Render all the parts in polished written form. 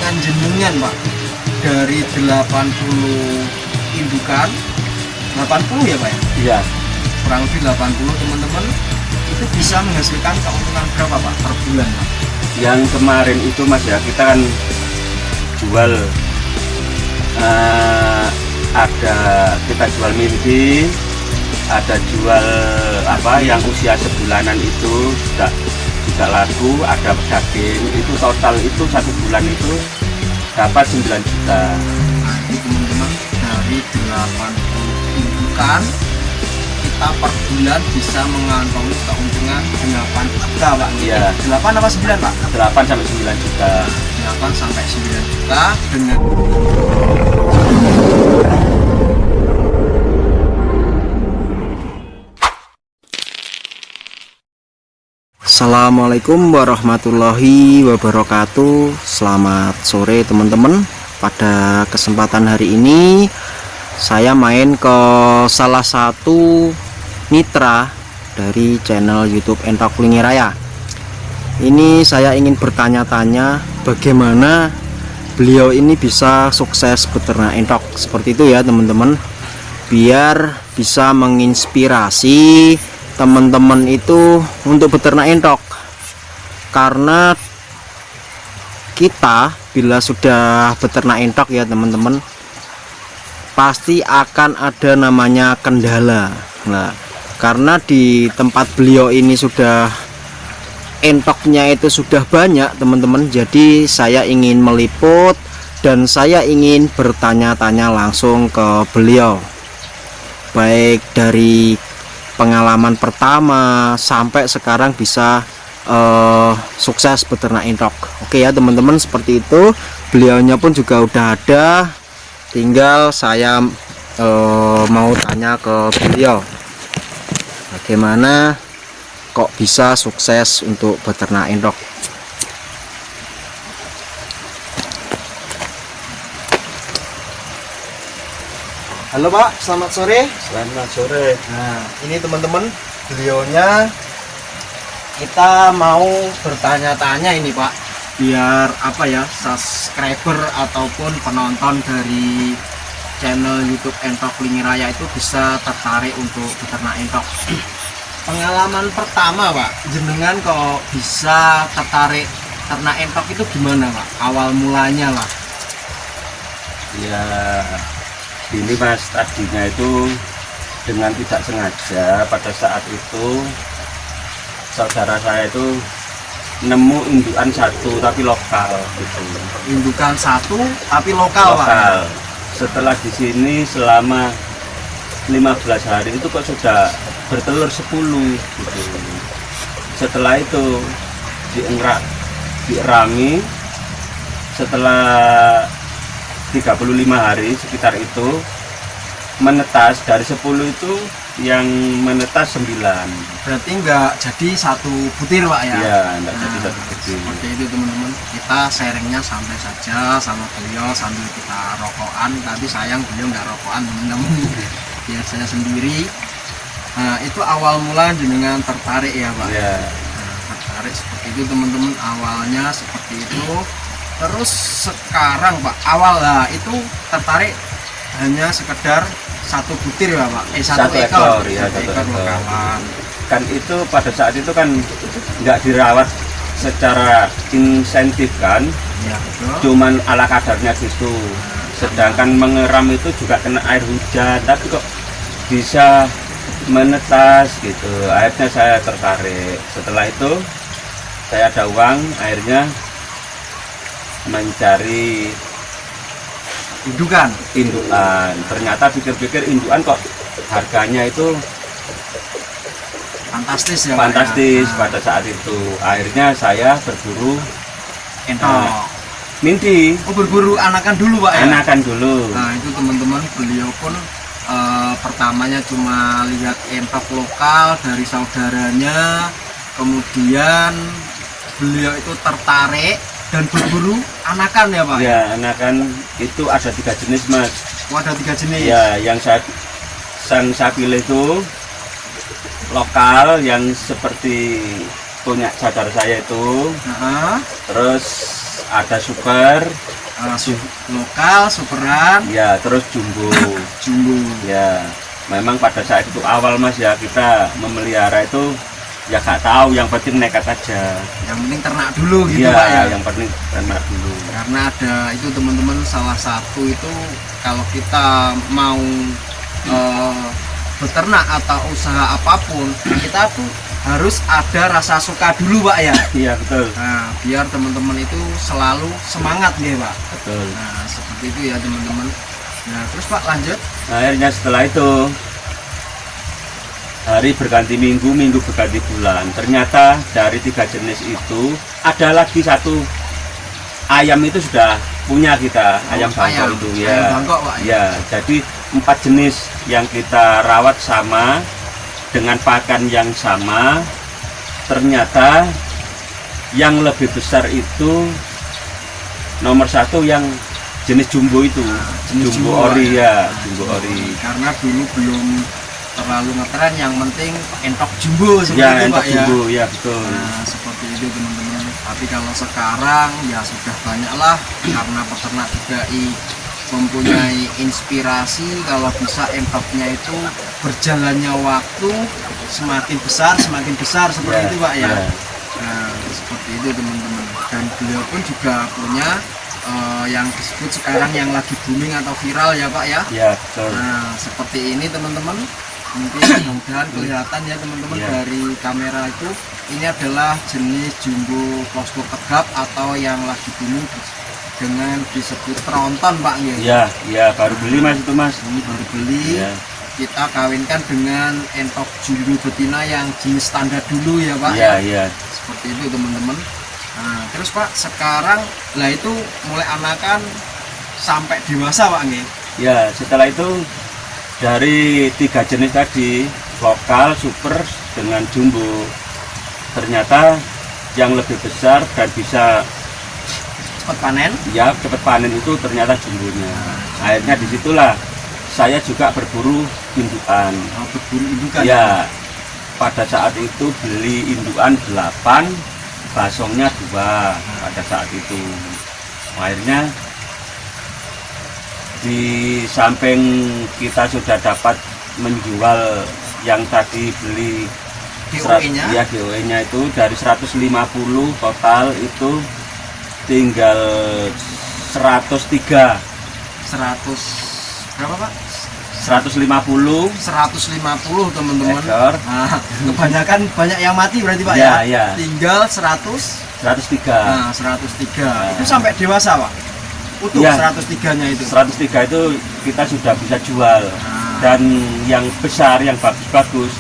pertanyaan jenengan Pak, dari 80 indukan, 80 ya Pak ya? Iya. Kurang lebih 80 teman-teman, itu bisa menghasilkan keuntungan berapa Pak per bulan Pak? Yang kemarin itu Mas ya, kita kan jual ada kita jual mimpi, ada jual apa yang usia sebulanan itu juga laku, ada daging, itu total itu 1 bulan itu dapat 9 juta. Nah ini teman-teman, dari 80 indukan kita per bulan bisa mengantongi keuntungan 8 juta Pak. Iya. 8 apa 9 Pak? 8 sampai 9 juta. 8 sampai 9 juta dengan Assalamualaikum warahmatullahi wabarakatuh. Selamat sore teman-teman. Pada kesempatan hari ini saya main ke salah satu mitra dari channel YouTube Entok Lingiraya. Ini saya ingin bertanya-tanya bagaimana beliau ini bisa sukses beternak entok seperti itu ya teman-teman, biar bisa menginspirasi teman-teman itu untuk beternak entok. Karena kita bila sudah beternak entok ya teman-teman, pasti akan ada namanya kendala. Nah, karena di tempat beliau ini sudah entoknya itu sudah banyak teman-teman, jadi saya ingin meliput dan saya ingin bertanya-tanya langsung ke beliau, baik dari pengalaman pertama sampai sekarang bisa sukses beternak entok. Oke ya teman-teman, seperti itu. Beliaunya pun juga udah ada, tinggal saya mau tanya ke beliau bagaimana kok bisa sukses untuk beternak entok. Halo Pak, selamat sore. Selamat sore. Nah ini teman-teman, beliaunya kita mau bertanya-tanya ini Pak, biar apa ya, subscriber ataupun penonton dari channel YouTube Entok Lingiraya itu bisa tertarik untuk beternak entok. Pengalaman pertama Pak, jenengan kok bisa tertarik ternak entok itu gimana Pak? Awal mulanya lah. Ya ini Mas, tadinya itu dengan tidak sengaja pada saat itu saudara saya itu nemu indukan satu tapi lokal gitu. Indukan satu tapi lokal Pak. Setelah di sini selama 15 hari itu kok sudah bertelur 10 gitu. Setelah itu dierami, setelah 35 hari sekitar itu menetas, dari 10 itu yang menetas 9. Berarti enggak jadi satu butir Pak ya? Iya, enggak jadi satu butir. Seperti itu teman-teman, kita sharingnya santai saja sama beliau sambil kita rokokan. Tapi sayang beliau nggak rokokan teman-teman, biar saya sendiri. Nah itu awal mula jenengan tertarik ya Pak? Iya. Nah, tertarik seperti itu teman-teman, awalnya seperti itu. Terus sekarang Pak, awal lah itu tertarik hanya sekedar satu butir ya Pak? Satu ekor ya, satu ekor lokalan. Kan itu pada saat itu kan nggak dirawat secara insentif kan Ya, betul. cuman ala kadarnya gitu. Sedangkan mengeram itu juga kena air hujan, tapi kok bisa menetas gitu. Akhirnya saya tertarik. Setelah itu saya ada uang, akhirnya mencari Indukan. Ternyata pikir-pikir indukan kok harganya itu Fantastis ya Pak, fantastis ya? pada saat itu. Akhirnya saya berburu Entok. mimpi. Oh, berburu anakan dulu Pak ya? Anakan dulu. Nah itu teman-teman, beliau pun pertamanya cuma lihat entok lokal dari saudaranya, kemudian beliau itu tertarik dan berburu anakan ya Pak? Ya, anakan itu ada 3 jenis Mas. Oh, ada 3 jenis? Ya, yang saya pilih itu lokal yang seperti punya saudara saya itu. Nah, Terus ada super, lokal, superan, ya, terus jumbo. jumbo. Ya, memang pada saat itu awal Mas ya, kita memelihara itu ya gak tahu, yang penting nekat aja. Yang penting ternak dulu gitu Ya, Pak ya. yang penting ternak dulu. Karena ada itu teman-teman, salah satu itu kalau kita mau beternak atau usaha apapun, kita tuh harus ada rasa suka dulu Pak ya. Iya, betul. Nah, biar teman-teman itu selalu semangat nih Pak. Betul. Nah, seperti itu ya teman-teman. Nah, terus Pak lanjut. Nah, akhirnya setelah itu hari berganti minggu, minggu berganti bulan. Ternyata dari 3 jenis itu ada lagi satu ayam itu sudah punya kita, ayam bangkok itu ya. Ayam bangkok Pak. Ya, jadi 4 jenis yang kita rawat sama dengan pakan yang sama. Ternyata yang lebih besar itu nomor 1 yang jenis jumbo itu, jenis jumbo ori ya, jumbo ori. Karena dulu belum terlalu ngetren, yang penting entok jumbo seperti Ya, itu entok Pak ya. jumbo ya, betul. Nah, seperti itu teman-teman. Tapi kalau sekarang ya sudah banyak lah, karena peternak DKI mempunyai inspirasi kalau bisa entoknya itu berjalannya waktu semakin besar seperti itu Pak ya. Nah, seperti itu teman-teman. Dan beliau pun juga punya yang disebut sekarang yang lagi booming atau viral ya Pak ya. Ya, betul. Nah, seperti ini teman-teman. Mungkin mudah-mudahan kelihatan ya teman-teman dari kamera itu. Ini adalah jenis jumbo posko tegap atau yang lagi booming dengan disebut tronton Pak ya. Ya, ya, baru beli Mas itu Mas. Ini baru beli. Ya. Kita kawinkan dengan entok jumbo betina yang jenis standar dulu ya Pak Ya, ya. Seperti itu teman-teman. Nah, terus Pak sekarang lah itu mulai anakan sampai dewasa Pak nggih. Ya, setelah itu dari 3 jenis tadi, lokal, super dengan jumbo, ternyata yang lebih besar dan bisa Cepat panen. ya cepat panen itu ternyata jumbonya. Akhirnya disitulah saya juga berburu indukan. Berburu indukan. Ya, pada saat itu beli indukan 8, basongnya 2 pada saat itu. Akhirnya di samping kita sudah dapat menjual yang tadi beli GOE-nya? Ya, GOE-nya itu dari 150 total itu tinggal 103. 100 berapa Pak? 150 150 teman-teman. ekor. Nah, kebanyakan banyak yang mati berarti Pak Ya, ya. ya. Tinggal 100. 103. Nah, 103. Itu sampai dewasa Pak. Utuh Ya. 103-nya itu. 103 itu kita sudah bisa jual. Dan yang besar, yang bagus-bagus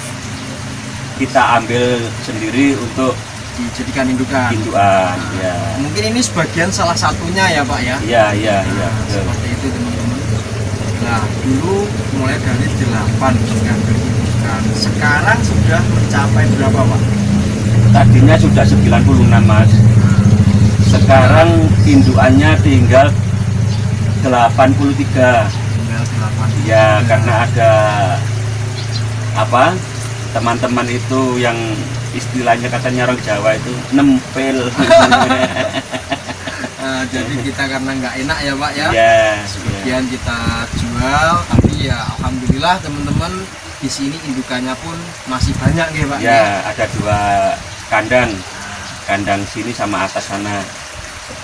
kita ambil sendiri untuk Dijadikan indukan. indukan. Ya. Mungkin ini sebagian salah satunya ya Pak ya. Ya, ya, ya. Nah, Betul. seperti itu teman-teman. Nah, dulu mulai dari 8 mengambil indukan. Sekarang sudah mencapai berapa Pak? Tadinya sudah 96 Mas. Sekarang indukannya tinggal 83. Tinggal 8. Ya, karena ada apa? Teman-teman itu yang istilahnya katanya orang Jawa itu nempel. Jadi kita karena nggak enak ya Pak ya. Ya, Sebagian kita jual, tapi ya alhamdulillah teman-teman di sini indukannya pun masih banyak ya Pak. ya, ada 2 kandang. Kandang sini sama atas sana.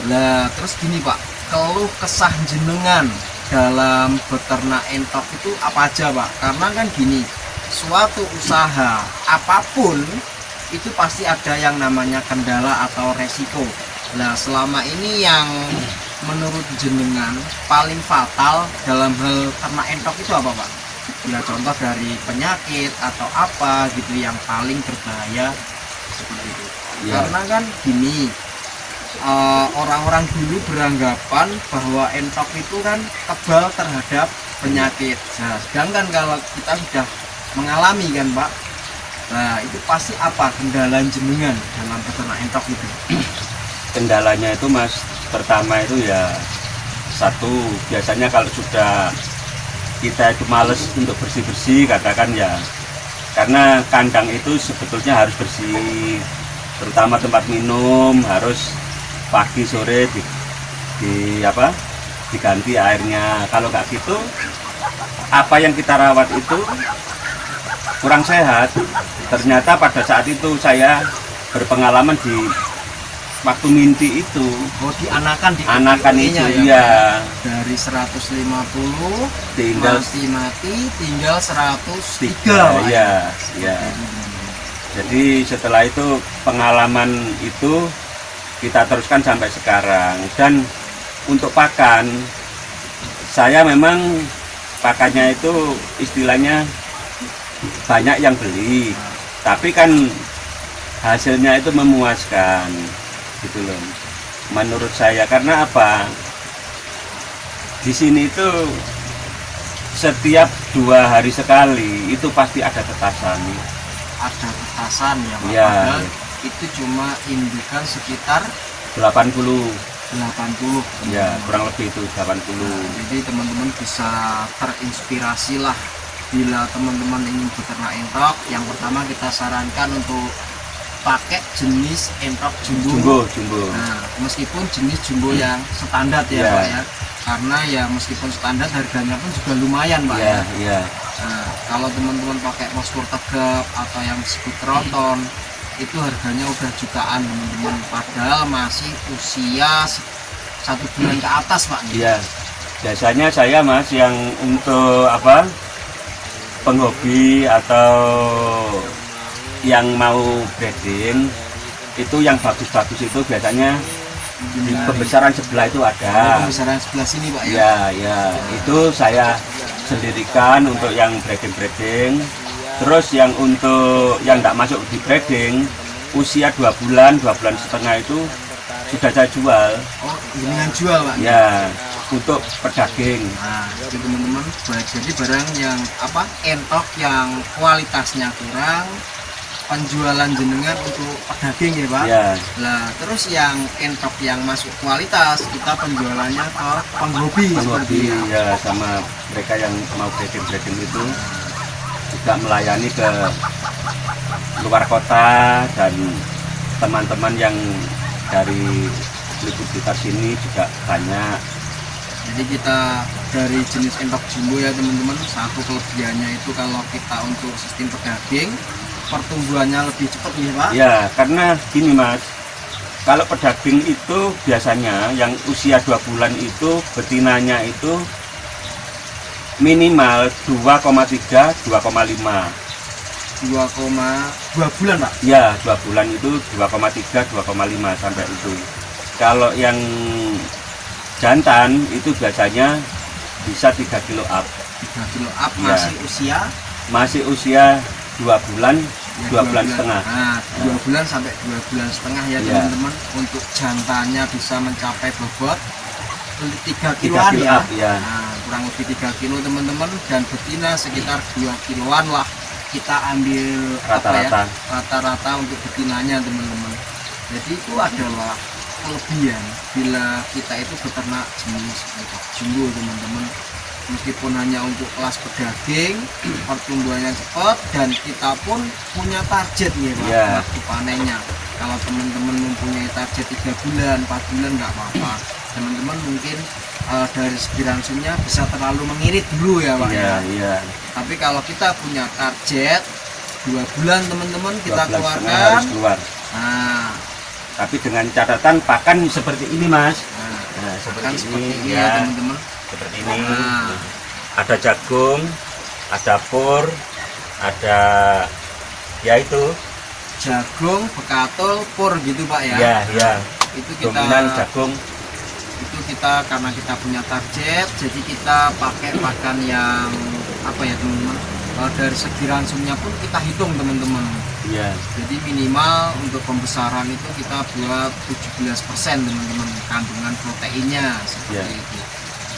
Lah terus gini Pak, keluh kesah jenengan dalam beternak entok itu apa aja Pak? Karena kan gini, suatu usaha apapun itu pasti ada yang namanya kendala atau resiko. Nah selama ini yang menurut jenengan paling fatal dalam hal ternak entok itu apa Pak? Ya contoh dari penyakit atau apa gitu yang paling berbahaya seperti itu. Ya. Karena kan gini, orang-orang dulu beranggapan bahwa entok itu kan kebal terhadap penyakit. Nah, sedangkan kalau kita sudah mengalami kan Pak, nah itu pasti apa kendala jenengan dalam peternak entok itu? Kendalanya itu Mas, pertama itu ya satu, biasanya kalau sudah kita itu males untuk bersih-bersih katakan ya, karena kandang itu sebetulnya harus bersih, terutama tempat minum harus pagi sore diganti airnya. Kalau nggak gitu, apa yang kita rawat itu kurang sehat. Ternyata pada saat itu saya berpengalaman di waktu minti itu. Oh, dianakan itu ya, ya. Dari 150 Tinggal mati tinggal 103 Pak. Ya. Jadi setelah itu pengalaman itu kita teruskan sampai sekarang. Dan untuk pakan, saya memang pakannya itu istilahnya banyak yang beli, tapi kan hasilnya itu memuaskan gitu loh menurut saya. Karena apa, di sini itu setiap 2 hari sekali itu pasti ada tetasan ya Pak. Ya. Padahal itu cuma indukan sekitar 80 ya, kurang lebih itu 80. Jadi teman-teman bisa terinspirasi lah bila teman-teman ingin beternak entok. Yang pertama kita sarankan untuk pakai jenis entok jumbo. Nah, meskipun jenis jumbo yang standar ya Pak ya, karena ya meskipun standar harganya pun juga lumayan Pak ya. Nah, kalau teman-teman pakai postur tegap atau yang disebut tronton, itu harganya udah jutaan teman-teman, padahal masih usia 1 bulan ke atas Pak. Iya, biasanya saya Mas yang untuk penghobi atau yang mau breeding itu yang bagus-bagus itu biasanya di pembesaran sebelah itu ada. Pembesaran sebelah sini Pak ya. Ya, itu saya sendirikan untuk yang breeding. Terus yang untuk yang tidak masuk di breeding usia 2 bulan setengah itu sudah saya jual. Oh, dengan jual Pak? Ya, untuk pedaging. Nah, jadi teman-teman, jadi barang yang entok yang kualitasnya kurang, penjualan jenengan untuk pedaging ya Pak? Ya. Nah, terus yang entok yang masuk kualitas, kita penjualannya ke penghobi. Ya, sama mereka yang mau breeding itu juga melayani ke luar kota, dan teman-teman yang dari sekitar sini juga banyak. Jadi kita dari jenis entok jumbo ya teman-teman, satu kelebihannya itu kalau kita untuk sistem pedaging pertumbuhannya lebih cepat ya Pak? Ya, karena gini Mas, kalau pedaging itu biasanya yang usia 2 bulan itu betinanya itu minimal 2,3 2,5. 2 bulan Pak? Ya, 2 bulan itu 2,3 2,5 sampai itu. Kalau yang jantan itu biasanya bisa 3 kilo up. 3 kilo up Ya. Masih usia 2 bulan, ya, 2 bulan setengah. Nah, 2 bulan sampai 2 bulan setengah ya teman-teman. Untuk jantannya bisa mencapai bobot 3 kiloan ya. Nah, kurang lebih 3 kilo teman-teman, dan betina sekitar 2 kiloan lah. Kita ambil rata-rata untuk betinanya teman-teman. Jadi itu adalah kelebihan bila kita itu beternak jenis entok jumbo teman-teman. Meskipun hanya untuk kelas pedaging, pertumbuhannya cepat, dan kita pun punya target nih Pak, waktu panennya. Kalau teman-teman mempunyai target 3 bulan, 4 bulan nggak apa-apa. Teman-teman mungkin dari segi rangsumnya bisa terlalu mengirit dulu ya Pak ya. Tapi kalau kita punya target 2 bulan teman-teman kita keluarkan. Nah, tapi dengan catatan pakan seperti ini Mas. Nah, seperti ini ya teman-teman. Seperti ini. Ada jagung, ada pur, ada itu jagung, bekatul, pur gitu Pak ya. Ya. Itu kita dominan jagung. Itu kita karena kita punya target, jadi kita pakai pakan yang ya teman-teman. Dari segi ransumnya pun kita hitung teman-teman. Iya. Jadi minimal untuk pembesaran itu kita buat 17% teman-teman kandungan proteinnya seperti itu.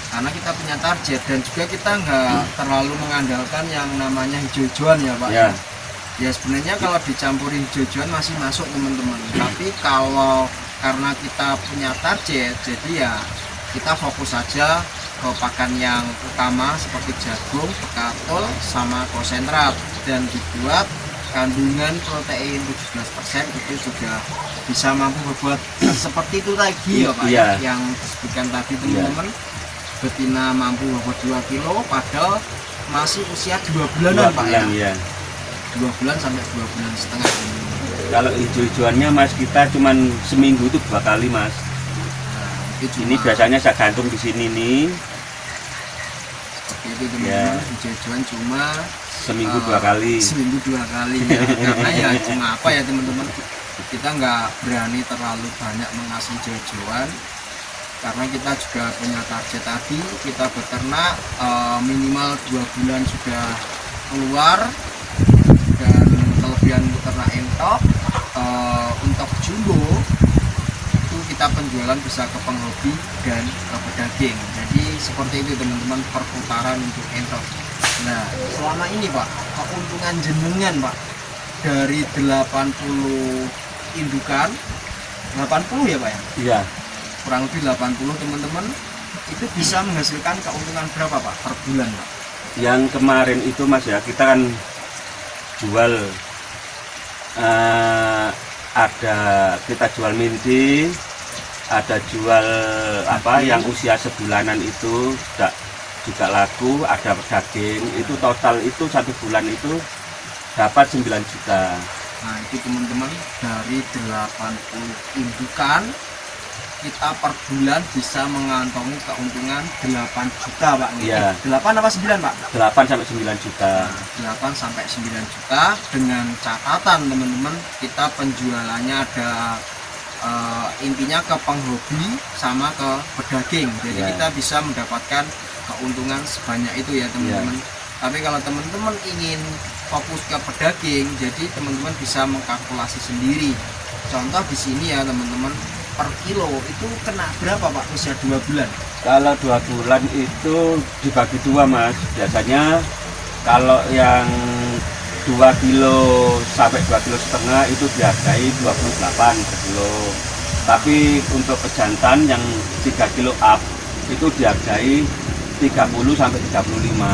Karena kita punya target, dan juga kita nggak terlalu mengandalkan yang namanya hijau-hijauan ya Pak. Ya sebenarnya kalau dicampuri hijau-hijauan masih masuk teman-teman. Tapi kalau karena kita punya target, jadi ya kita fokus saja ke pakan yang utama seperti jagung, bekatul, sama konsentrat, dan dibuat kandungan protein 17% itu sudah bisa mampu berbuat seperti itu lagi ya Pak Iya. yang disebutkan tadi teman-teman. Betina mampu bobot 2 kilo padahal masih usia 2 bulanan 2 Pak bulan ya. ya. 2 bulan sampai 2 bulan setengah teman-teman. Kalau hijau-hijauannya Mas, kita cuman seminggu itu 2 kali Mas. Nah, itu Ini cuma biasanya saya gantung di sini nih, seperti itu teman-teman. Hijau-hijauan cuma seminggu 2 kali. seminggu 2 kali ya. Karena ya cuma apa ya teman-teman, kita nggak berani terlalu banyak mengasih hijau-hijauan karena kita juga punya target tadi, kita beternak minimal 2 bulan sudah keluar. Dan kelebihan beternak entok untuk jumbo itu kita penjualan bisa ke penghobi dan ke pedaging. Jadi seperti itu teman-teman perputaran untuk entok. Nah selama ini Pak, keuntungan jenengan Pak dari 80 indukan, 80 ya Pak ya? Iya. Kurang lebih 80 teman-teman, itu bisa menghasilkan keuntungan berapa Pak per bulan Pak? Yang kemarin itu Mas ya, kita kan jual ada kita jual minti, ada jual apa yang usia sebulanan itu juga laku, ada daging. Itu total itu 1 bulan itu dapat 9 juta. Nah itu teman-teman dari 80 indukan kita per bulan bisa mengantongi keuntungan 8 juta Pak. Iya. 8 apa 9 Pak? 8 sampai 9 juta. 8 sampai 9 juta dengan catatan teman-teman kita penjualannya ada intinya ke penghobi sama ke pedaging. Jadi Iya. kita bisa mendapatkan keuntungan sebanyak itu ya teman-teman. Tapi kalau teman-teman ingin fokus ke pedaging, jadi teman-teman bisa mengkalkulasi sendiri. Contoh di sini ya teman-teman, per kilo itu kena berapa Pak usia 2 bulan? Kalau 2 bulan itu dibagi 2 Mas. Biasanya kalau yang 2 kilo sampai 2 kilo setengah itu dihargai 28 per kilo. Tapi untuk pejantan yang 3 kilo up itu dihargai 30 sampai 35.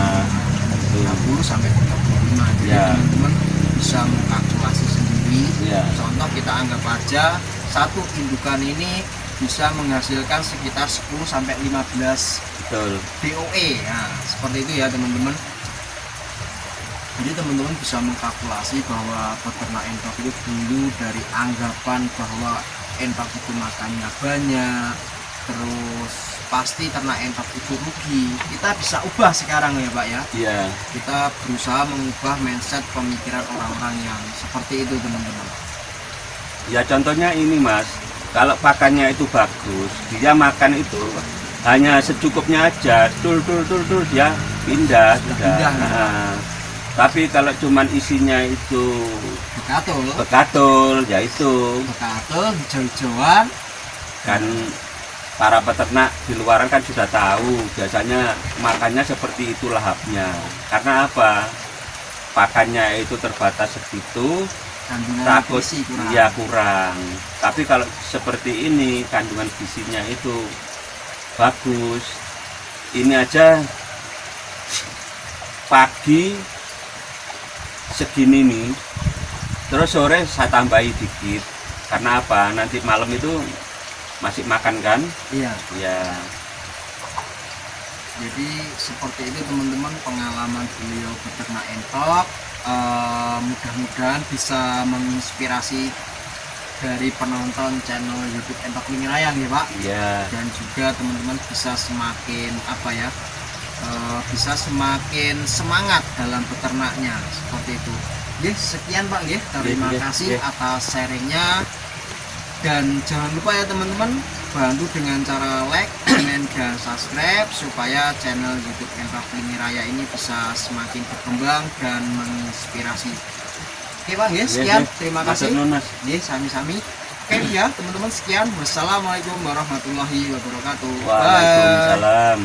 30 sampai 35. Jadi Ya. teman-teman bisa mengkalkulasi sendiri. Ya. Contoh kita anggap aja satu indukan ini bisa menghasilkan sekitar 10 sampai 15 Betul. DOE. Nah, seperti itu ya teman-teman. Jadi teman-teman bisa mengkalkulasi bahwa peternak entok itu dulu dari anggapan bahwa entok itu makannya banyak, terus pasti ternak entok itu rugi. Kita bisa ubah sekarang ya Pak ya. Iya. Kita berusaha mengubah mindset pemikiran orang-orang yang seperti itu teman-teman. Ya contohnya ini Mas, kalau pakannya itu bagus, dia makan itu hanya secukupnya aja, tul dia pindah. Pindah. Nah, tapi kalau cuman isinya itu bekatul, ya itu Bekatul, hijau-hijauan. kan para peternak di luaran kan sudah tahu, biasanya makannya seperti itu lahapnya. Karena apa? Pakannya itu terbatas segitu. Kandungan Takut gizi kurang. ya kurang. Tapi kalau seperti ini kandungan gizinya itu bagus. Ini aja pagi segini nih, terus sore saya tambahi dikit. Karena apa? Nanti malam itu masih makan kan? Iya. Ya. Jadi seperti itu teman-teman pengalaman beliau beternak entok. Mudah-mudahan bisa menginspirasi dari penonton channel YouTube Entok Lingirayang ya Pak. Iya. Dan juga teman-teman bisa semakin apa ya, bisa semakin semangat dalam peternaknya seperti itu. Nggih, sekian Pak nggih. Terima kasih atas sharingnya. Dan jangan lupa ya teman-teman, bantu dengan cara like, comment, dan subscribe supaya channel YouTube Entok Lingiraya ini bisa semakin berkembang dan menginspirasi. Oke Pak, ya, sekian. Terima kasih. Ya, sami-sami. Oke ya teman-teman, sekian. Wassalamualaikum warahmatullahi wabarakatuh. Waalaikumsalam.